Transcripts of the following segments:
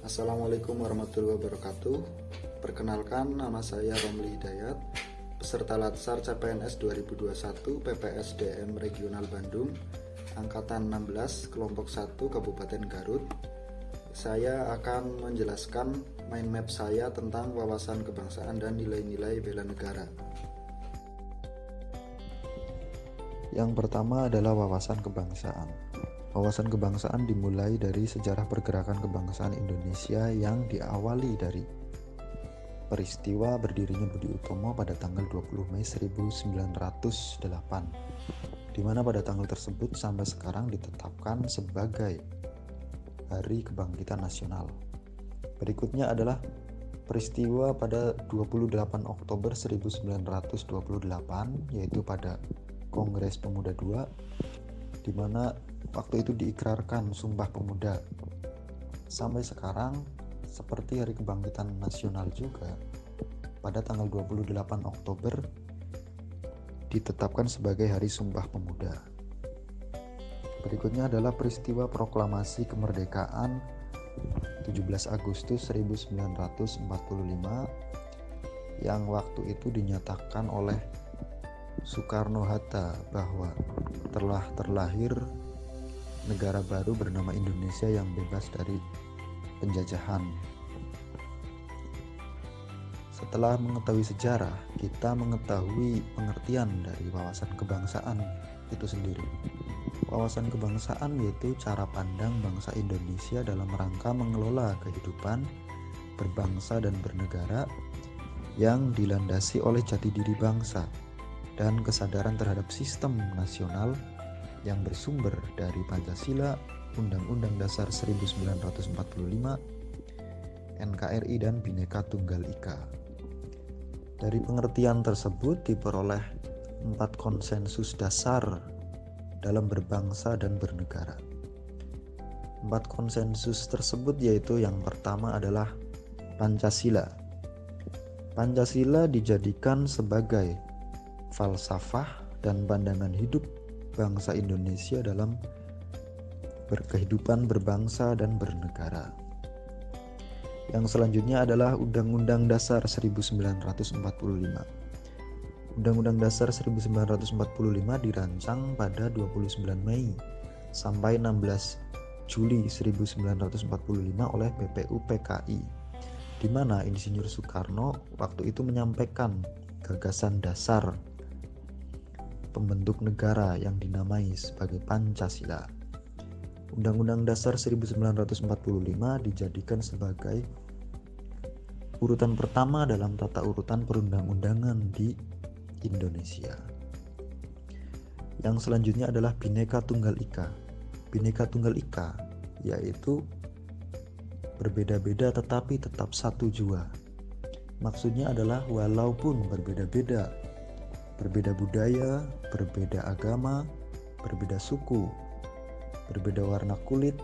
Assalamualaikum warahmatullahi wabarakatuh. Perkenalkan, nama saya Romli Hidayat, peserta Latsar CPNS 2021 PPSDM Regional Bandung, Angkatan 16, Kelompok 1, Kabupaten Garut. Saya akan menjelaskan mind map saya tentang wawasan kebangsaan dan nilai-nilai bela negara. Yang pertama adalah wawasan kebangsaan. Wawasan kebangsaan dimulai dari sejarah pergerakan kebangsaan Indonesia yang diawali dari peristiwa berdirinya Budi Utomo pada tanggal 20 Mei 1908, di mana pada tanggal tersebut sampai sekarang ditetapkan sebagai Hari Kebangkitan Nasional. Berikutnya adalah peristiwa pada 28 Oktober 1928, yaitu pada Kongres Pemuda II, di mana waktu itu diikrarkan Sumpah Pemuda. Sampai sekarang, seperti Hari Kebangkitan Nasional juga, pada tanggal 28 Oktober ditetapkan sebagai Hari Sumpah Pemuda. Berikutnya adalah peristiwa proklamasi kemerdekaan 17 Agustus 1945 yang waktu itu dinyatakan oleh Soekarno-Hatta bahwa telah terlahir negara baru bernama Indonesia yang bebas dari penjajahan. Setelah mengetahui sejarah, kita mengetahui pengertian dari wawasan kebangsaan itu sendiri. Wawasan kebangsaan yaitu cara pandang bangsa Indonesia dalam rangka mengelola kehidupan berbangsa dan bernegara yang dilandasi oleh jati diri bangsa dan kesadaran terhadap sistem nasional yang bersumber dari Pancasila, Undang-Undang Dasar 1945, NKRI, dan Bhinneka Tunggal Ika. Dari pengertian tersebut diperoleh 4 konsensus dasar dalam berbangsa dan bernegara. 4 konsensus tersebut yaitu yang pertama adalah Pancasila. Pancasila dijadikan sebagai falsafah dan pandangan hidup bangsa Indonesia dalam berkehidupan berbangsa dan bernegara. Yang selanjutnya adalah Undang-Undang Dasar 1945. Undang-Undang Dasar 1945 dirancang pada 29 Mei sampai 16 Juli 1945 oleh BPU PKI, di mana Insinyur Soekarno waktu itu menyampaikan gagasan dasar pembentuk negara yang dinamai sebagai Pancasila. Undang-Undang Dasar 1945 dijadikan sebagai urutan pertama dalam tata urutan perundang-undangan di Indonesia. Yang selanjutnya adalah Bhinneka Tunggal Ika. Bhinneka Tunggal Ika yaitu berbeda-beda tetapi tetap satu jua. Maksudnya adalah walaupun berbeda-beda budaya, berbeda agama, berbeda suku, berbeda warna kulit,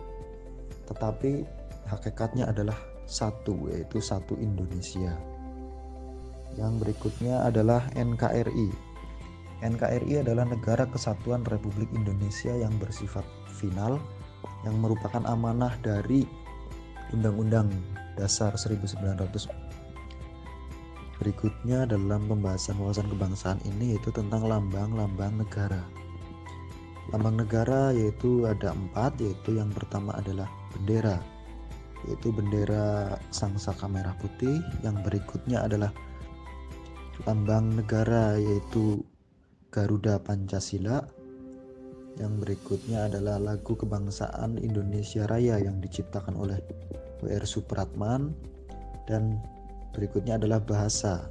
tetapi hakikatnya adalah satu, yaitu satu Indonesia. Yang berikutnya adalah NKRI. NKRI adalah Negara Kesatuan Republik Indonesia yang bersifat final, yang merupakan amanah dari Undang-Undang Dasar 1945. Berikutnya dalam pembahasan wawasan kebangsaan ini yaitu tentang lambang-lambang negara. Lambang negara yaitu ada 4, yaitu yang pertama adalah bendera, yaitu bendera Sangsaka Merah Putih. Yang berikutnya adalah lambang negara yaitu Garuda Pancasila. Yang berikutnya adalah lagu kebangsaan Indonesia Raya yang diciptakan oleh W.R. Supratman. Dan berikutnya adalah bahasa,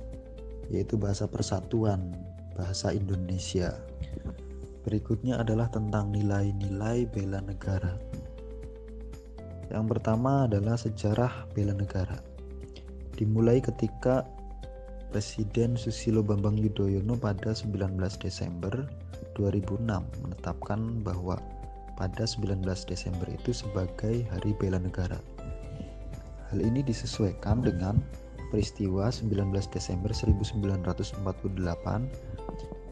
yaitu bahasa persatuan, bahasa Indonesia. Berikutnya adalah tentang nilai-nilai bela negara. Yang pertama adalah sejarah bela negara. Dimulai ketika Presiden Susilo Bambang Yudhoyono pada 19 Desember 2006 menetapkan bahwa pada 19 Desember itu sebagai Hari Bela Negara. Hal ini disesuaikan dengan peristiwa 19 Desember 1948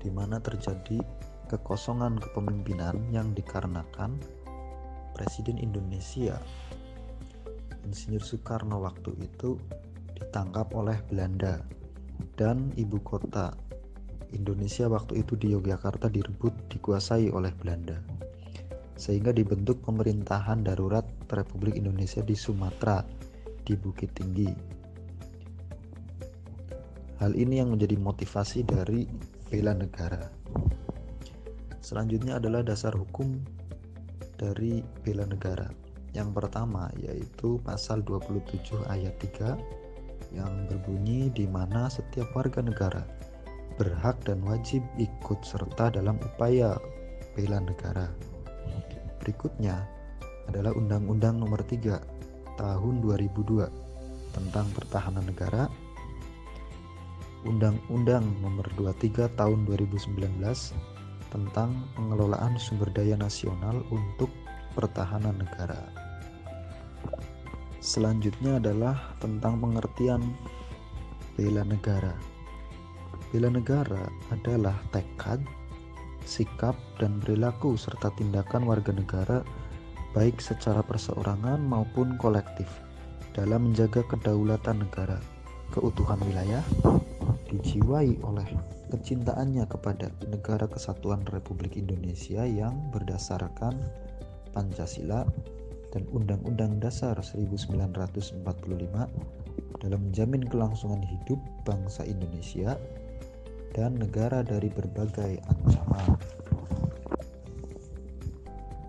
di mana terjadi kekosongan kepemimpinan yang dikarenakan Presiden Indonesia Insinyur Soekarno waktu itu ditangkap oleh Belanda dan ibu kota Indonesia waktu itu di Yogyakarta direbut dikuasai oleh Belanda, sehingga dibentuk pemerintahan darurat Republik Indonesia di Sumatera di Bukit Tinggi. Hal ini yang menjadi motivasi dari bela negara. Selanjutnya adalah dasar hukum dari bela negara. Yang pertama yaitu pasal 27 ayat 3 yang berbunyi di mana setiap warga negara berhak dan wajib ikut serta dalam upaya bela negara. Berikutnya adalah Undang-Undang Nomor 3 Tahun 2002 tentang Pertahanan Negara, Undang-Undang Nomor 23 Tahun 2019 tentang Pengelolaan Sumber Daya Nasional untuk Pertahanan Negara. Selanjutnya adalah tentang pengertian bela negara. Bela negara adalah tekad, sikap, dan perilaku serta tindakan warga negara baik secara perseorangan maupun kolektif dalam menjaga kedaulatan negara, keutuhan wilayah, dijiwai oleh kecintaannya kepada Negara Kesatuan Republik Indonesia yang berdasarkan Pancasila dan Undang-Undang Dasar 1945 dalam menjamin kelangsungan hidup bangsa Indonesia dan negara dari berbagai ancaman.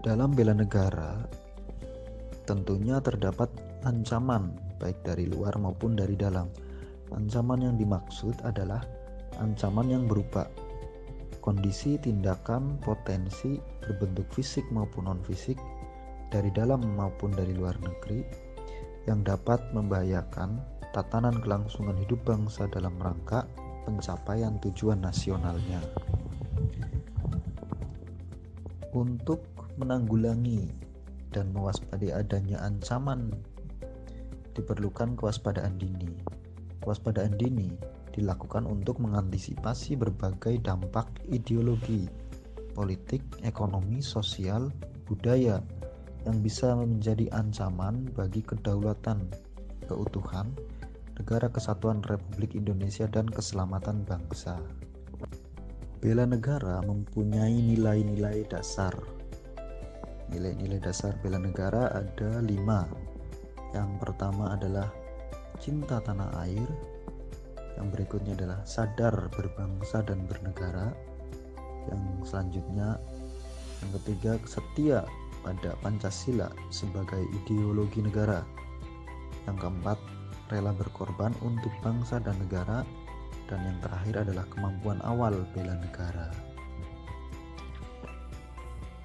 Dalam bela negara, tentunya terdapat ancaman baik dari luar maupun dari dalam. Ancaman yang dimaksud adalah ancaman yang berupa kondisi, tindakan, potensi berbentuk fisik maupun non-fisik dari dalam maupun dari luar negeri yang dapat membahayakan tatanan kelangsungan hidup bangsa dalam rangka pencapaian tujuan nasionalnya. Untuk menanggulangi dan mewaspadai adanya ancaman diperlukan kewaspadaan dini. Kewaspadaan dini dilakukan untuk mengantisipasi berbagai dampak ideologi, politik, ekonomi, sosial, budaya yang bisa menjadi ancaman bagi kedaulatan, keutuhan, Negara Kesatuan Republik Indonesia dan keselamatan bangsa. Bela negara mempunyai nilai-nilai dasar. Nilai-nilai dasar bela negara ada 5. Yang pertama adalah cinta tanah air. Yang berikutnya adalah sadar berbangsa dan bernegara. Yang selanjutnya, yang ketiga, setia pada Pancasila sebagai ideologi negara. Yang keempat, rela berkorban untuk bangsa dan negara. Dan yang terakhir adalah kemampuan awal bela negara.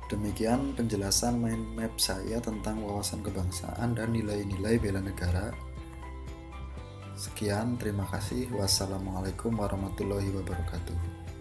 Demikian penjelasan mind map saya tentang wawasan kebangsaan dan nilai-nilai bela negara. Sekian, terima kasih. Wassalamualaikum warahmatullahi wabarakatuh.